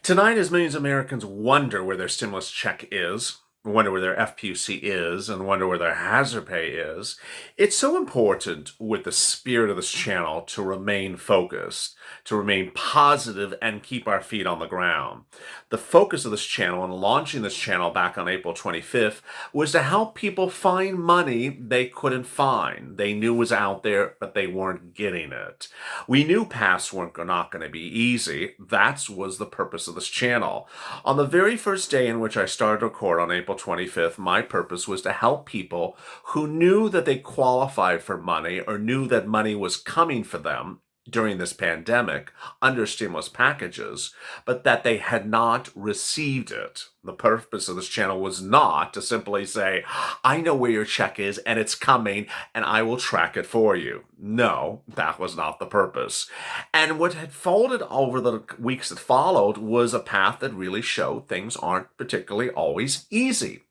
Tonight, as millions of Americans wonder where their stimulus check is, wonder where their FPUC is, and wonder where their hazard pay is, it's so important with the spirit of this channel to remain focused, to remain positive, and keep our feet on the ground. The focus of this channel and launching this channel back on April 25th was to help people find money they couldn't find. They knew was out there, but they weren't getting it. We knew paths weren't not going to be easy. That was the purpose of this channel. On the very first day in which I started to record on April 25th, my purpose was to help people who knew that they qualified for money or knew that money was coming for them during this pandemic under stimulus packages, but that they had not received it. The purpose of this channel was not to simply say, I know where your check is and it's coming and I will track it for you. No, that was not the purpose. And what had folded over the weeks that followed was a path that really showed things aren't particularly always easy.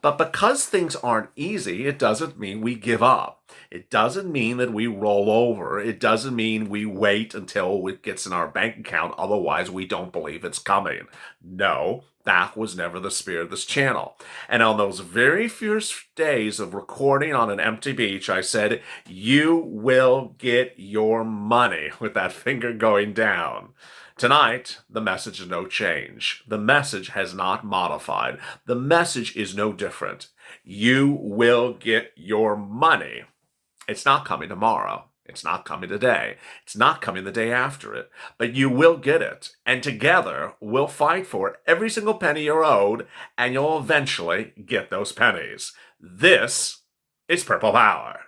But because things aren't easy, it doesn't mean we give up. It doesn't mean that we roll over. It doesn't mean we wait until it gets in our bank account, otherwise we don't believe it's coming. No, that was never the spirit of this channel. And on those very first days of recording on an empty beach, I said, you will get your money, with that finger going down. Tonight, the message is no change. The message has not modified. The message is no different. You will get your money. It's not coming tomorrow. It's not coming today. It's not coming the day after it. But you will get it. And together, we'll fight for it. Every single penny you're owed, and you'll eventually get those pennies. This is Purple Power.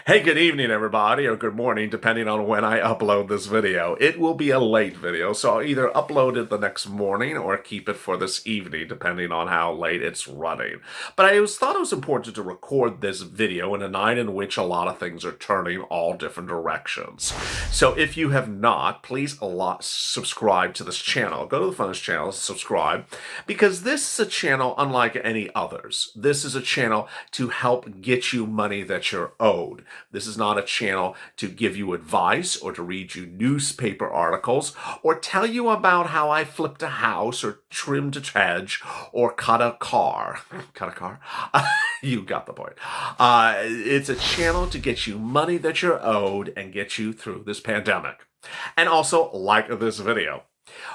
Hey, good evening, everybody, or good morning, depending on when I upload this video. It will be a late video, so I'll either upload it the next morning or keep it for this evening, depending on how late it's running. But I thought it was important to record this video in a night in which a lot of things are turning all different directions. So if you have not, please subscribe to this channel. Go to the Funnest channel, subscribe, because this is a channel unlike any others. This is a channel to help get you money that you're owed. This is not a channel to give you advice or to read you newspaper articles or tell you about how I flipped a house or trimmed a hedge or cut a car. Cut a car? You got the point. It's a channel to get you money that you're owed and get you through this pandemic. And also, like this video.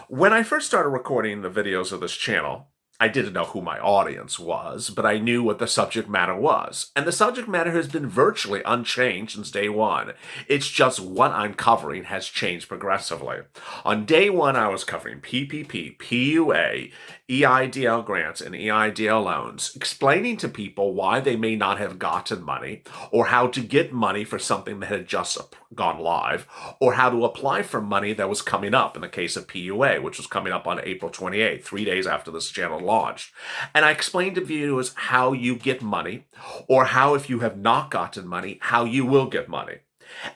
When I first started recording the videos of this channel, I didn't know who my audience was, but I knew what the subject matter was. And the subject matter has been virtually unchanged since day one. It's just what I'm covering has changed progressively. On day one, I was covering PPP, PUA, EIDL grants, and EIDL loans, explaining to people why they may not have gotten money, or how to get money for something that had just gone live, or how to apply for money that was coming up in the case of PUA, which was coming up on April 28th, 3 days after this channel launched. And I explained to viewers how you get money, or how, if you have not gotten money, how you will get money.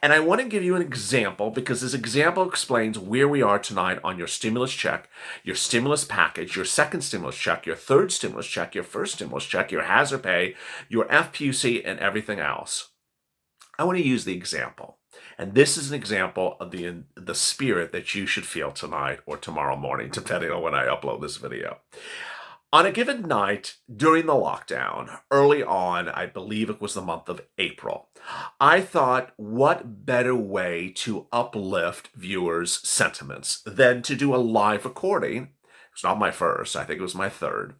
And I want to give you an example because this example explains where we are tonight on your stimulus check, your stimulus package, your second stimulus check, your third stimulus check, your first stimulus check, your hazard pay, your FPUC, and everything else. I want to use the example. And this is an example of the spirit that you should feel tonight or tomorrow morning, depending on when I upload this video. On a given night during the lockdown, early on, I believe it was the month of April, I thought, what better way to uplift viewers' sentiments than to do a live recording? It's not my first, I think it was my third.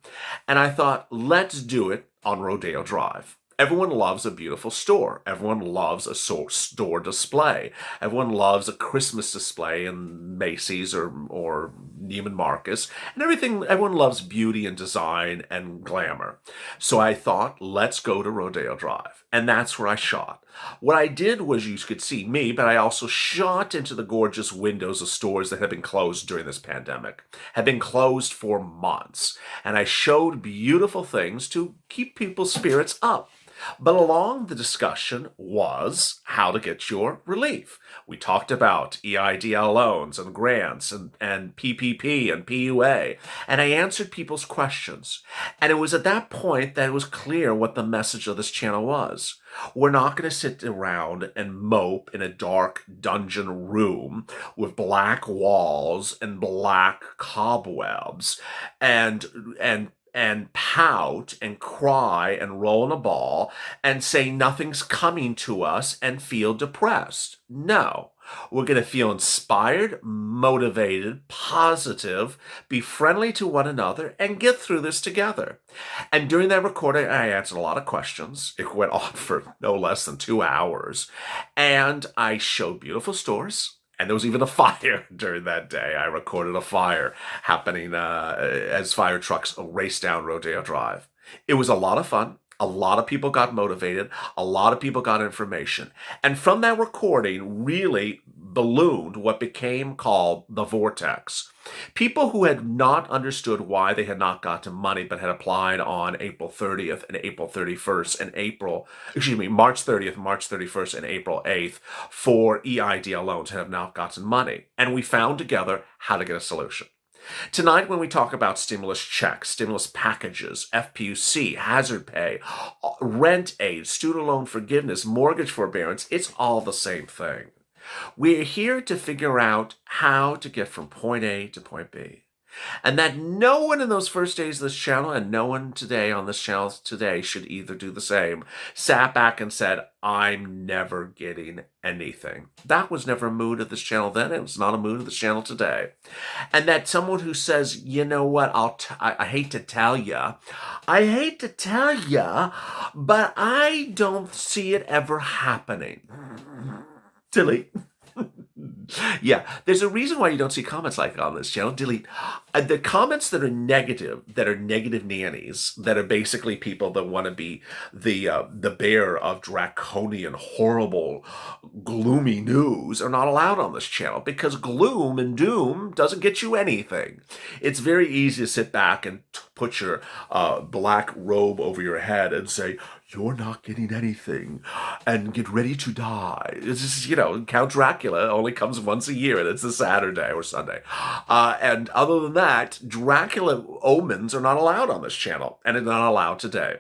And I thought, let's do it on Rodeo Drive. Everyone loves a beautiful store. Everyone loves a store display. Everyone loves a Christmas display in Macy's or Neiman Marcus, and everyone loves beauty and design and glamour. So I thought, let's go to Rodeo Drive. And that's where I shot. What I did was you could see me, but I also shot into the gorgeous windows of stores that had been closed during this pandemic, had been closed for months. And I showed beautiful things to keep people's spirits up. But along the discussion was how to get your relief. We talked about EIDL loans and grants and PPP and PUA, and I answered people's questions. And it was at that point that it was clear what the message of this channel was. We're not going to sit around and mope in a dark dungeon room with black walls and black cobwebs and pout and cry and roll in a ball and say nothing's coming to us and feel depressed. No, we're going to feel inspired, motivated, positive, be friendly to one another, and get through this together. And during that recording, I answered a lot of questions. It went on for no less than 2 hours. And I showed beautiful stores. And there was even a fire during that day. I recorded a fire happening as fire trucks raced down Rodeo Drive. It was a lot of fun. A lot of people got motivated. A lot of people got information. And from that recording really ballooned what became called the vortex. People who had not understood why they had not gotten money but had applied on April 30th and April 31st and March 30th, March 31st, and April 8th for EIDL loans have not gotten money. And we found together how to get a solution. Tonight, when we talk about stimulus checks, stimulus packages, FPUC, hazard pay, rent aid, student loan forgiveness, mortgage forbearance, it's all the same thing. We're here to figure out how to get from point A to point B. And that no one in those first days of this channel and no one today on this channel today should either do the same, sat back and said, I'm never getting anything. That was never a mood of this channel then. It was not a mood of this channel today. And that someone who says, you know what, I hate to tell you, but I don't see it ever happening. Delete. Yeah, there's a reason why you don't see comments like on this channel. Delete. The comments that are negative nannies, that are basically people that want to be the bearer of draconian, horrible, gloomy news are not allowed on this channel because gloom and doom doesn't get you anything. It's very easy to sit back and put your black robe over your head and say, you're not getting anything, and get ready to die. It's just, Count Dracula only comes once a year, and it's a Saturday or Sunday. And other than that, Dracula omens are not allowed on this channel, and it's not allowed today.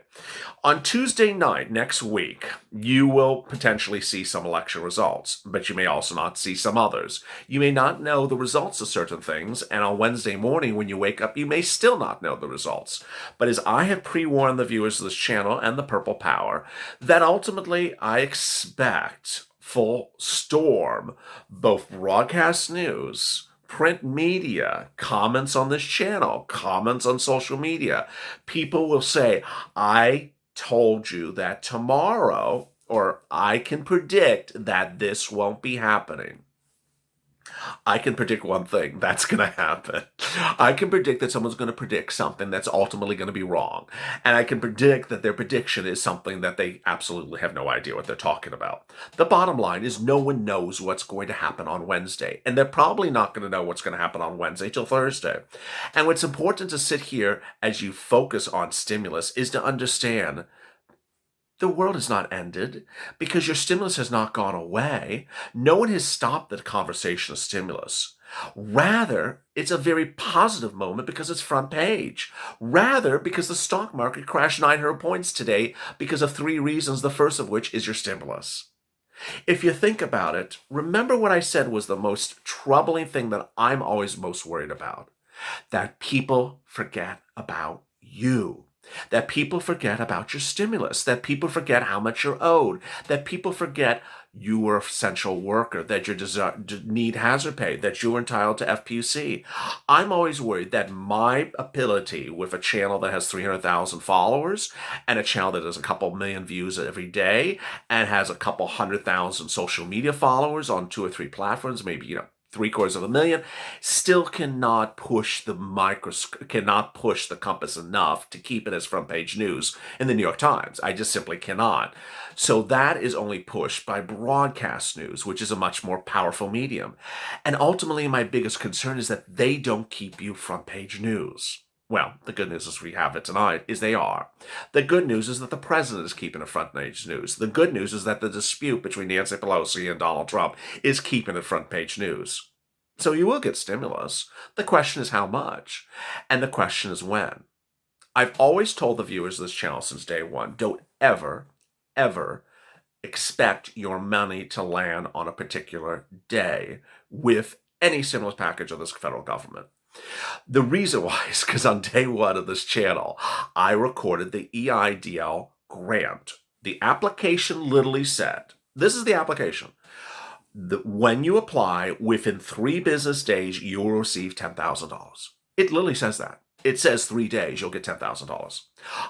On Tuesday night next week, you will potentially see some election results, but you may also not see some others. You may not know the results of certain things, and on Wednesday morning when you wake up, you may still not know the results. But as I have pre-warned the viewers of this channel and the Purple Power, that ultimately I expect full storm, both broadcast news, print media, comments on this channel, comments on social media. People will say, I told you that tomorrow, or I can predict that this won't be happening. I can predict one thing, that's going to happen. I can predict that someone's going to predict something that's ultimately going to be wrong. And I can predict that their prediction is something that they absolutely have no idea what they're talking about. The bottom line is no one knows what's going to happen on Wednesday. And they're probably not going to know what's going to happen on Wednesday till Thursday. And what's important to sit here as you focus on stimulus is to understand the world has not ended because your stimulus has not gone away. No one has stopped the conversation of stimulus. Rather, it's a very positive moment because it's front page. Rather, because the stock market crashed 900 points today because of 3 reasons, the first of which is your stimulus. If you think about it, remember what I said was the most troubling thing that I'm always most worried about. That people forget about you. That people forget about your stimulus, that people forget how much you're owed, that people forget you were an essential worker, that you need hazard pay, that you're entitled to FPUC. I'm always worried that my ability with a channel that has 300,000 followers and a channel that has a couple million views every day and has a couple 100,000 social media followers on 2 or 3 platforms, maybe, $750,000, still cannot push the compass enough to keep it as front page news in the New York Times. I just simply cannot. So that is only pushed by broadcast news, which is a much more powerful medium. And ultimately, my biggest concern is that they don't keep you front page news. Well, the good news is we have it tonight, is they are. The good news is that the president is keeping it front page news. The good news is that the dispute between Nancy Pelosi and Donald Trump is keeping it front page news. So you will get stimulus. The question is how much, and the question is when. I've always told the viewers of this channel since day one, don't ever expect your money to land on a particular day with any stimulus package of this federal government. The reason why is because on day one of this channel, I recorded the EIDL grant. The application literally said, this is the application, that when you apply, within 3 business days, you will receive $10,000. It literally says that. It says 3 days, you'll get $10,000.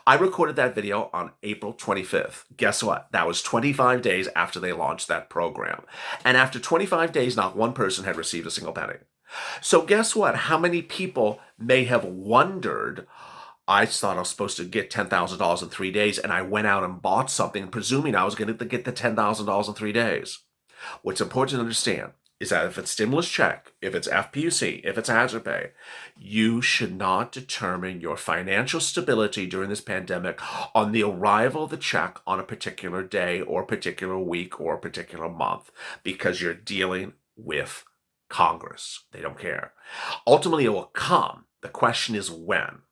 I recorded that video on April 25th. Guess what? That was 25 days after they launched that program. And after 25 days, not one person had received a single penny. So guess what? How many people may have wondered, I thought I was supposed to get $10,000 in 3 days, and I went out and bought something, presuming I was going to get the $10,000 in 3 days. What's important to understand is that if it's stimulus check, if it's FPUC, if it's hazard pay, you should not determine your financial stability during this pandemic on the arrival of the check on a particular day or a particular week or a particular month, because you're dealing with Congress. They don't care. Ultimately, it will come. The question is when.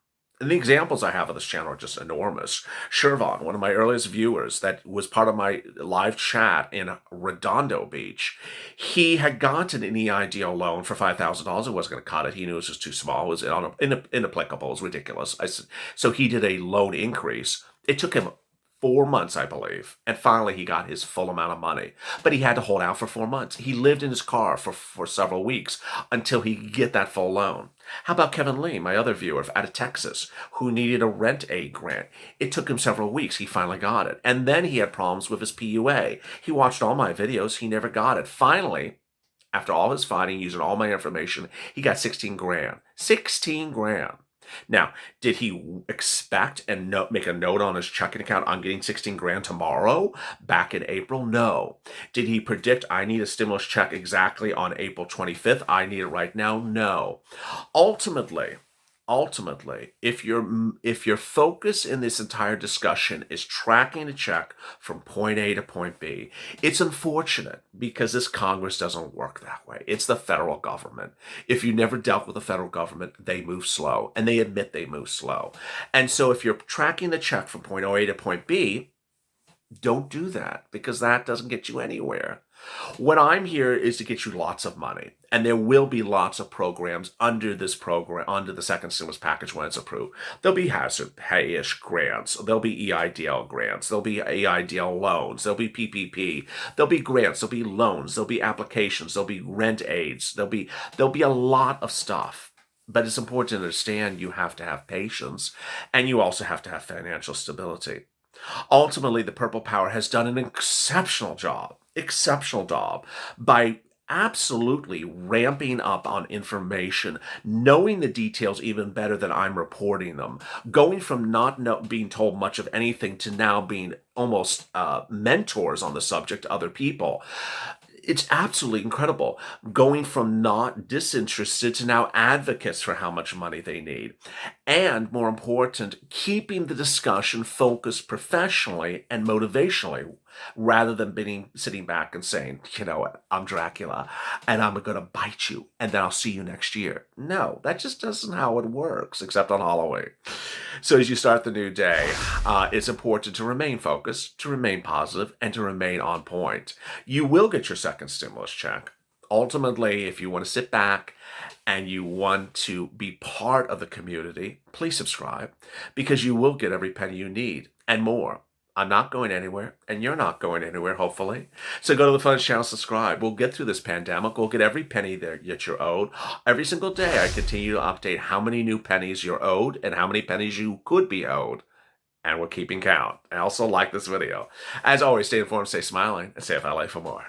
And the examples I have of this channel are just enormous. Shervon, one of my earliest viewers that was part of my live chat in Redondo Beach, he had gotten an EIDL loan for $5,000. He wasn't going to cut it. He knew it was just too small. It was inapplicable. It was ridiculous. So he did a loan increase. It took him 4 months, I believe, and finally he got his full amount of money. But he had to hold out for 4 months. He lived in his car for several weeks until he could get that full loan. How about Kevin Lee, my other viewer out of Texas, who needed a rent aid grant? It took him several weeks. He finally got it. And then he had problems with his PUA. He watched all my videos. He never got it. Finally, after all his fighting, using all my information, he got 16 grand. 16 grand. Now, did he expect and make a note on his checking account, I'm getting 16 grand tomorrow, back in April? No. Did he predict I need a stimulus check exactly on April 25th? I need it right now? No. Ultimately, if your focus in this entire discussion is tracking a check from point A to point B, it's unfortunate because this Congress doesn't work that way. It's the federal government. If you never dealt with the federal government, they move slow, and they admit they move slow. And so if you're tracking the check from point A to point B, don't do that, because that doesn't get you anywhere. What I'm here is to get you lots of money, and there will be lots of programs under this program, under the second stimulus package when it's approved. There'll be hazard pay-ish grants. There'll be EIDL grants. There'll be EIDL loans. There'll be PPP. There'll be grants. There'll be loans. There'll be applications. There'll be rent aids. There'll be a lot of stuff. But it's important to understand you have to have patience, and you also have to have financial stability. Ultimately, the Purple Power has done an exceptional job by absolutely ramping up on information, knowing the details even better than I'm reporting them, going from not being told much of anything to now being almost mentors on the subject to other people. It's absolutely incredible, going from not disinterested to now advocates for how much money they need. And more important, keeping the discussion focused professionally and motivationally, rather than sitting back and saying, you know what, I'm Dracula and I'm going to bite you and then I'll see you next year. No, that just isn't how it works, except on Halloween. So as you start the new day, it's important to remain focused, to remain positive, and to remain on point. You will get your second stimulus check. Ultimately, if you want to sit back and you want to be part of the community, please subscribe, because you will get every penny you need and more. I'm not going anywhere, and you're not going anywhere, hopefully. So go to the Funds channel, subscribe. We'll get through this pandemic. We'll get every penny that you're owed. Every single day, I continue to update how many new pennies you're owed and how many pennies you could be owed. And we're keeping count. And also like this video. As always, stay informed, stay smiling, and stay FLA for more.